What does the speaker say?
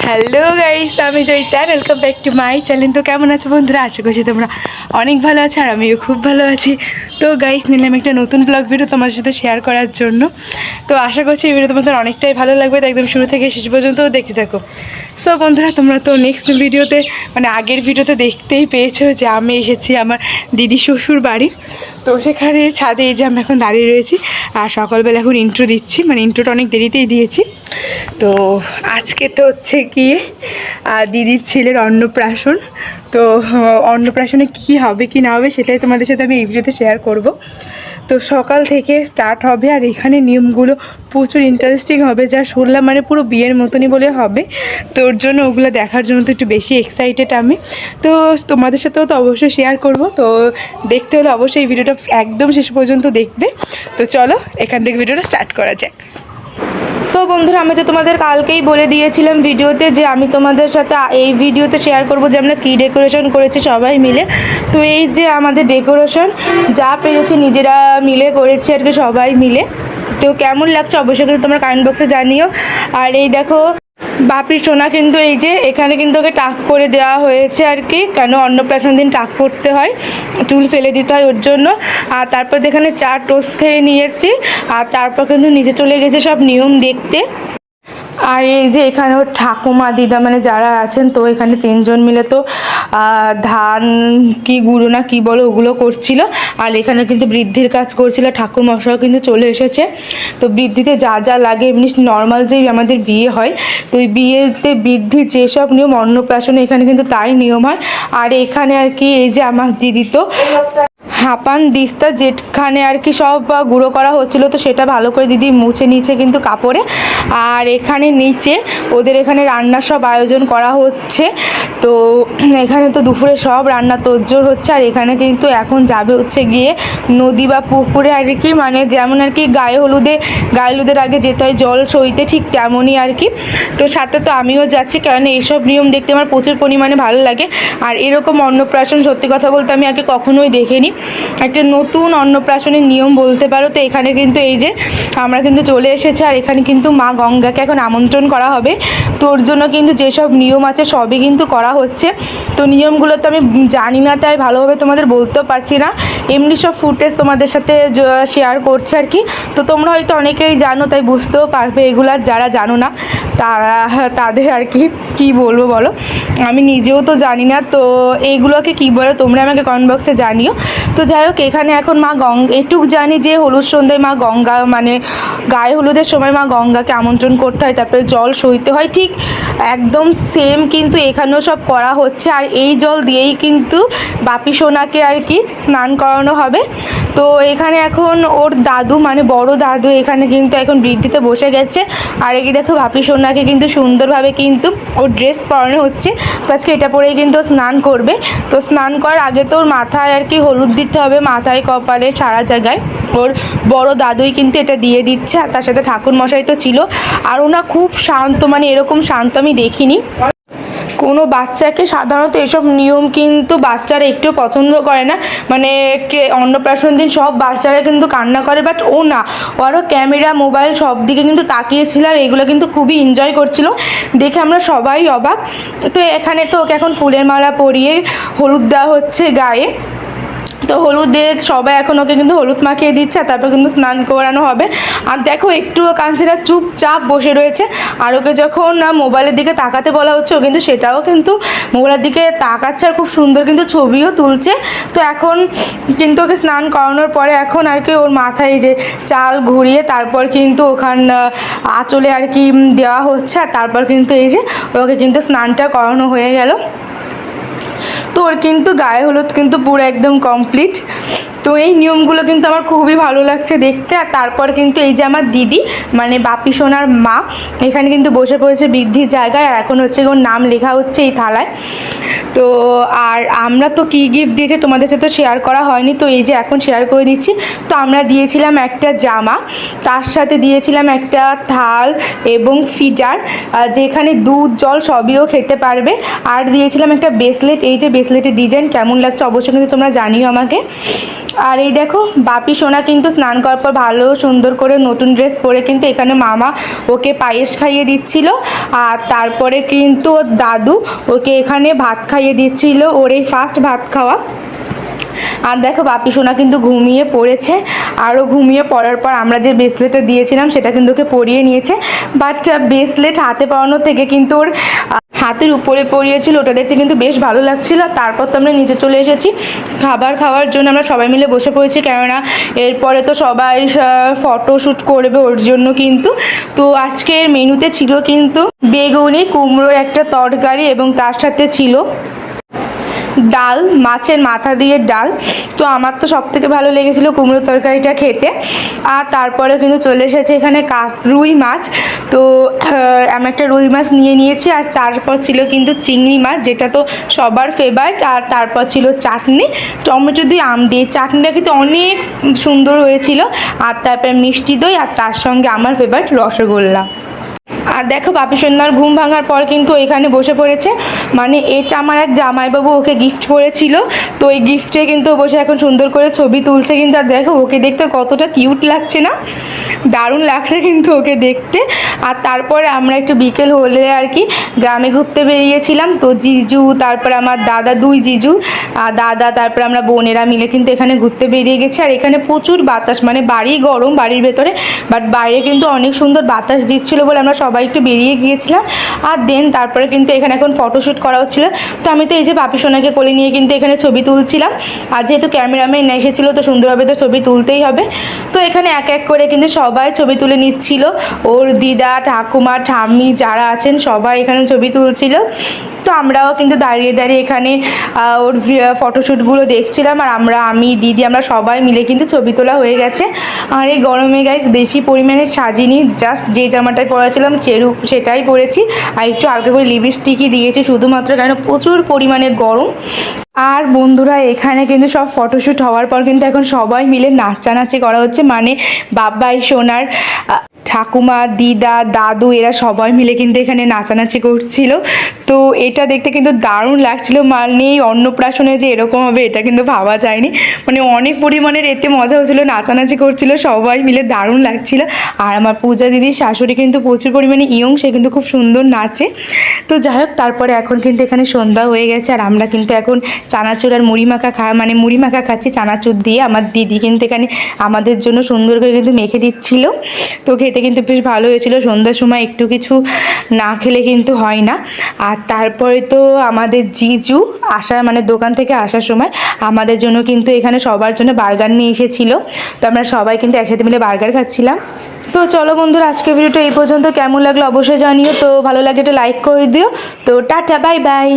Hello guys, আমি Joyita. Welcome back to my channel. তো কেমন আছো বন্ধুরা? আশা করছি তোমরা অনেক ভালো আছো, আর আমিও খুব ভালো আছি। তো গাইস, নিলাম একটা নতুন ব্লগ ভিডিও তোমাদের সাথে শেয়ার করার জন্য। তো আশা করছি এই ভিডিও তোমাদের অনেকটাই ভালো লাগবে, তো একদম শুরু থেকে শেষ পর্যন্ত দেখতে থাকো। সো বন্ধুরা, তোমরা তো নেক্সট ভিডিওতে আগের ভিডিওতে দেখতেই পেয়েছো যে আমি এসেছি আমার দিদি শ্বশুর বাড়ি। তো সেখানে ছাদে এই যে আমি এখন দাঁড়িয়ে রয়েছি, আর সকালবেলা এখন ইন্ট্রো দিচ্ছি, ইন্ট্রোটা অনেক দেরিতেই দিয়েছি। তো আজকে তো হচ্ছে গিয়ে দিদির ছেলের অন্নপ্রাশন। তো অন্নপ্রাশনে কী হবে কি না হবে সেটাই তোমাদের সাথে আমি এই ভিডিওতে শেয়ার করব। তো সকাল থেকে স্টার্ট হবে, আর এখানে নিয়মগুলো প্রচুর ইন্টারেস্টিং হবে, যা শুনলাম পুরো বিয়ের মতনই বলে হবে। তো ওর জন্য ওগুলো দেখার জন্য তো একটু বেশি এক্সাইটেড আমি। তো তোমাদের সাথেও তো অবশ্যই শেয়ার করব। তো দেখতে হলে অবশ্যই এই ভিডিওটা একদম শেষ পর্যন্ত দেখবে। তো চলো এখান থেকে ভিডিওটা স্টার্ট করা যাক। সো বন্ধুরা, আমি তো তোমাদের কালকেই বলে দিয়েছিলাম ভিডিওতে যে আমি তোমাদের সাথে এই ভিডিওতে শেয়ার করব যে আমরা কী ডেকোরেশন করেছি সবাই মিলে। তো এই যে আমাদের ডেকোরেশন যা পেরেছি নিজেরা মিলে করেছি আর কি, সবাই মিলে। তো কেমন লাগছে অবশ্যই কিন্তু তোমরা কমেন্ট বক্সে জানিও। আর এই দেখো বাপির সোনা কিন্তু এই যে এখানে কিন্তু ওকে টাক করে দেওয়া হয়েছে আর কি, কেন অন্নপ্রাশন দিন টাক করতে হয়, চুল ফেলে দিতে হয় ওর জন্য। আর তারপর এখানে চা টোস্ট খেয়ে নিয়েছি, আর তারপর কিন্তু নিচে চলে গেছে সব নিয়ম দেখতে। আর এই যে এখানে ওর ঠাকুমা দিদা যারা আছেন, তো এখানে তিনজন মিলে তো ধান কি গুঁড়ো না কি বলো ওগুলো করছিল। আর এখানে কিন্তু বৃদ্ধির কাজ করছিল, ঠাকুর মশাও কিন্তু চলে এসেছে। তো বৃদ্ধিতে যা যা লাগে এমনি নর্মাল যেই আমাদের বিয়ে হয়, তো ওই বিয়েতে বৃদ্ধির যেসব নিয়ম অন্নপ্রাশনে এখানে কিন্তু তাই নিয়ম হয়। আর এখানে আর কি এই যে আমার দিদি তো হাঁপান দিস্তা যেখানে আর কি সব গুঁড়ো করা হচ্ছিলো, তো সেটা ভালো করে দিদি মুছে নিচ্ছে কিন্তু কাপড়ে। আর এখানে নিচে ওদের এখানে রান্নার সব আয়োজন করা হচ্ছে। তো এখানে তো দুপুরে সব রান্না তোড়জোড় হচ্ছে। আর এখানে কিন্তু এখন যাবে হচ্ছে গিয়ে নদী বা পুকুরে আর কি, যেমন আর কি গায়ে হলুদের আগে যেতে হয় জল সইতে, ঠিক তেমনই আর কি। তো সাথে তো আমিও যাচ্ছি, কারণ এইসব নিয়ম দেখতে আমার প্রচুর পরিমাণে ভালো লাগে। আর এরকম অন্নপ্রাশন সত্যি কথা বলতে আমি আগে কখনোই দেখিনি, একটা নতুন অন্নপ্রাশনের নিয়ম বলতে পারো। তো এখানে কিন্তু এই যে আমরা কিন্তু চলে এসেছি, আর এখানে কিন্তু মা গঙ্গাকে এখন আমন্ত্রণ করা হবে। তোর জন্য কিন্তু যেসব নিয়ম আছে সবই কিন্তু করা হচ্ছে। তো নিয়মগুলো তো আমি জানি না, তাই ভালোভাবে তোমাদের বলতেও পারছি না, এমনি সব ফুটেজ তোমাদের সাথে শেয়ার করছে আর কি। তো তোমরা হয়তো অনেকেই জানো, তাই বুঝতেও পারবে। এগুলার যারা জানো না তাদের আর কি কী বলবো বলো, আমি নিজেও তো জানি না। তো এইগুলোকে কী বলো তোমরা আমাকে কমেন্ট বক্সে জানিও। তো যাই হোক, এখানে এখন মা গঙ্গা, এটুক জানি যে হলুদ সন্ধ্যায় মা গঙ্গা গায়ে হলুদের সময় মা গঙ্গাকে আমন্ত্রণ করতে হয়, তারপরে জল সইতে হয়, ঠিক একদম সেম কিন্তু এখানেও সব করা হচ্ছে। আর এই জল দিয়েই কিন্তু বাপি সোনাকে আর কি স্নান করানো হবে। তো এখানে এখন ওর দাদু বড় দাদু এখানে কিন্তু এখন বৃদ্ধিতে বসে গেছে। আর এই দেখো বাপি সোনাকে কিন্তু সুন্দরভাবে কিন্তু ওর ড্রেস পরানো হচ্ছে। তো আজকে এটা পরেই কিন্তু স্নান করবে। তো স্নান করার আগে তো ওর মাথায় আর কি হলুদ দিতে হবে, মাথায় কপালে সারা জায়গায়। ওর বড় দাদুই কিন্তু এটা দিয়ে দিচ্ছে, আর তার সাথে ঠাকুর মশাই তো ছিল। আর ওনা খুব শান্ত, এরকম শান্ত আমি দেখিনি কোনো বাচ্চাকে। সাধারণত এসব নিয়ম কিন্তু বাচ্চারা একটু পছন্দ করে না, অন্নপ্রাশন দিন সব বাচ্চারা কিন্তু কান্না করে, বাট ও না, ও আরও ক্যামেরা মোবাইল সব দিকে কিন্তু তাকিয়েছিল, আর এগুলো কিন্তু খুবই এনজয় করছিল, দেখে আমরা সবাই অবাক। তো এখানে তো ওকে এখন ফুলের মালা পরিয়ে হলুদ দেওয়া হচ্ছে গায়ে। তো হলুদ দিয়ে সবাই এখন ওকে কিন্তু হলুদ মাখিয়ে দিচ্ছে, আর তারপর কিন্তু স্নান করানো হবে। আর দেখো একটুও কাঁদছে না, চুপচাপ বসে রয়েছে। আর ওকে যখন মোবাইলের দিকে তাকাতে বলা হচ্ছে, ও কিন্তু সেটাও কিন্তু মোবাইলের দিকে তাকাচ্ছে, আর খুব সুন্দর কিন্তু ছবিও তুলছে। তো এখন কিন্তু ওকে স্নান করানোর পরে এখন আর কি ওর মাথায় যে চাল ঘুরিয়ে তারপর কিন্তু আঁচলে আর কি দেওয়া হচ্ছে। আর তারপর কিন্তু এই যে ওকে কিন্তু স্নানটা করানো হয়ে গেল। তো ওর কিন্তু গায়ে হলুদ কিন্তু পুরো একদম কমপ্লিট। তো এই নিয়মগুলো কিন্তু আমার খুবই ভালো লাগছে দেখতে। আর তারপর কিন্তু এই যে আমার দিদি বাপি সোনার মা এখানে কিন্তু বসে পড়েছে বৃদ্ধির জায়গায়, আর এখন হচ্ছে ওর নাম লেখা হচ্ছে এই থালায়। তো আর আমরা তো কী গিফট দিয়েছি তোমাদের সাথে তো শেয়ার করা হয়নি, তো এই যে এখন শেয়ার করে দিচ্ছি। তো আমরা দিয়েছিলাম একটা জামা, তার সাথে দিয়েছিলাম একটা থাল এবং ফিডার, যেখানে দুধ জল সবইও খেতে পারবে। আর দিয়েছিলাম একটা ব্রেসলেট, এই যে ব্রেসলেটের ডিজাইন কেমন লাগছে অবশ্যই কিন্তু তোমরা জানিও আমাকে। আর এই দেখো বাপি সোনা কিন্তু স্নান করার পর ভালো সুন্দর করে নতুন ড্রেস পরে কিন্তু এখানে মামা ওকে পায়েস খাইয়ে দিচ্ছিল। আর তারপরে কিন্তু ওর দাদু ওকে এখানে ভাত খাইয়ে দিচ্ছিল, ওর এই ফার্স্ট ভাত খাওয়া। আর দেখো বাপি সোনা কিন্তু ঘুমিয়ে পড়েছে। আরও ঘুমিয়ে পড়ার পর আমরা যে ব্রেসলেটটা দিয়েছিলাম সেটা কিন্তু ওকে পরিয়ে নিয়েছে। বাট ব্রেসলেট হাতে পরানোর থেকে কিন্তু ওর হাতের উপরে পরিয়েছিল, ওটা দেখতে কিন্তু বেশ ভালো লাগছিল। তারপর তো আমরা নিচে চলে এসেছি খাবার খাওয়ার জন্য। আমরা সবাই মিলে বসে পড়েছি, কেননা এরপরে তো সবাই ফটোশ্যুট করবে ওর জন্য কিন্তু। তো আজকের মেনুতে ছিল কিন্তু বেগুনি কুমড়োর একটা তরকারি এবং তার সাথে ছিল ডাল, মাছের মাথা দিয়ে ডাল। তো আমার তো সব থেকে ভালো লেগেছিলো কুমড়ো তরকারিটা খেতে। আর তারপরে কিন্তু চলে এসেছে এখানে রুই মাছ। তো আমি একটা রুই মাছ নিয়ে নিয়েছি। আর তারপর ছিল কিন্তু চিংড়ি মাছ, যেটা তো সবার ফেভারিট। আর তারপর ছিল চাটনি, টমেটো দিয়ে আম দিয়ে চাটনিটা খেতে অনেক সুন্দর হয়েছিল। আর তারপরে মিষ্টি দই, আর তার সঙ্গে আমার ফেভারিট রসগোল্লা। আর দেখো বাপি সন্ধ্যার ঘুম ভাঙার পর কিন্তু এখানে বসে পড়েছে, মানে এটা আমার এক জামাইবাবু ওকে গিফট করেছিল। তো এই গিফটে কিন্তু বসে এখন সুন্দর করে ছবি তুলছে কিন্তু। আর দেখো ওকে দেখতে কতটা কিউট লাগছে না, দারুণ লাগছে কিন্তু ওকে দেখতে। আর তারপরে আমরা একটু বিকেল হলে আর কি গ্রামে ঘুরতে বেরিয়েছিলাম। তো জিজু, তারপর আমার দাদা, দুই জিজু দাদা, তারপর আমরা বোনেরা মিলে কিন্তু এখানে ঘুরতে বেরিয়ে গেছি। আর এখানে প্রচুর বাতাস, মানে বাড়ি গরম বাড়ির ভেতরে, বাট বাইরে কিন্তু অনেক সুন্দর বাতাস দিচ্ছিলো বলে আমরা সবাই একটু বেরিয়ে গিয়েছিলাম। আর দেন তারপরে কিন্তু এখানে এখন ফটোশ্যুট করা হচ্ছিলো। তো আমি তো এই যে বাপি সোনাকে কোলে নিয়ে কিন্তু এখানে ছবি তুলছিলাম। আর যেহেতু ক্যামেরাম্যান এসেছিলো তো সুন্দরভাবে তো ছবি তুলতেই হবে। তো এখানে এক এক করে কিন্তু সবাই ছবি তুলে নিচ্ছিল, ওর দিদা, ঠাকুমা, ঠাম্মি যারা আছেন সবাই এখানে ছবি তুলছিল। তো আমরাও কিন্তু দাঁড়িয়ে দাঁড়িয়ে এখানে ওর ফটোশ্যুটগুলো দেখছিলাম। আর আমি দিদি আমরা সবাই মিলে কিন্তু ছবি তোলা হয়ে গেছে। আর এই গরমে গাইস বেশি পরিমাণে সাজিনি, জাস্ট যে জামাটাই পরেছিলাম সেটাই পরেছি। আর একটু হালকা করে লিপস্টিকই দিয়েছি শুধুমাত্র, কারণ প্রচুর পরিমাণে গরম। আর বন্ধুরা এখানে কিন্তু সব ফটোশ্যুট হওয়ার পর কিন্তু এখন সবাই মিলে নাচানাচি করা হচ্ছে, মানে বাবাই সোনার ঠাকুমা, দিদা, দাদু এরা সবাই মিলে কিন্তু এখানে নাচানাচি করছিল। তো এটা দেখতে কিন্তু দারুণ লাগছিল, মানে অন্নপ্রাশনে যে এরকম হবে এটা কিন্তু ভাবা যায়নি। মানে অনেক পরিমাণের এতে মজা হচ্ছিলো, নাচানাচি করছিল সবাই মিলে, দারুণ লাগছিল। আর আমার পূজা দিদির শাশুড়ি কিন্তু প্রচুর পরিমাণে ইয়ং, সে কিন্তু খুব সুন্দর নাচে। তো যাই হোক তারপরে এখন কিন্তু এখানে সন্ধ্যা হয়ে গেছে। আর আমরা কিন্তু এখন চানাচুর আর মুড়ি মাখা মানে মুড়ি মাখা খাচ্ছি চানাচুর দিয়ে। আমার দিদি কিন্তু এখানে আমাদের জন্য সুন্দর করে কিন্তু মেখে দিচ্ছিল। তো খেতে কিন্তু বেশ ভালো হয়েছিল। সন্ধ্যার সময় একটু কিছু না খেলে কিন্তু হয় না। আর তারপরে তো আমাদের জিজু মানে দোকান থেকে আসার সময় আমাদের জন্য কিন্তু এখানে সবার জন্য বার্গার নিয়ে এসেছিল। তো আমরা সবাই কিন্তু একসাথে মিলে বার্গার খাচ্ছিলাম। সো চলো বন্ধুরা আজকের ভিডিওটা এই পর্যন্ত, কেমন লাগলো অবশ্যই জানিও। তো ভালো লাগলে একটা লাইক করে দিও। তো টাটা, বাই বাই।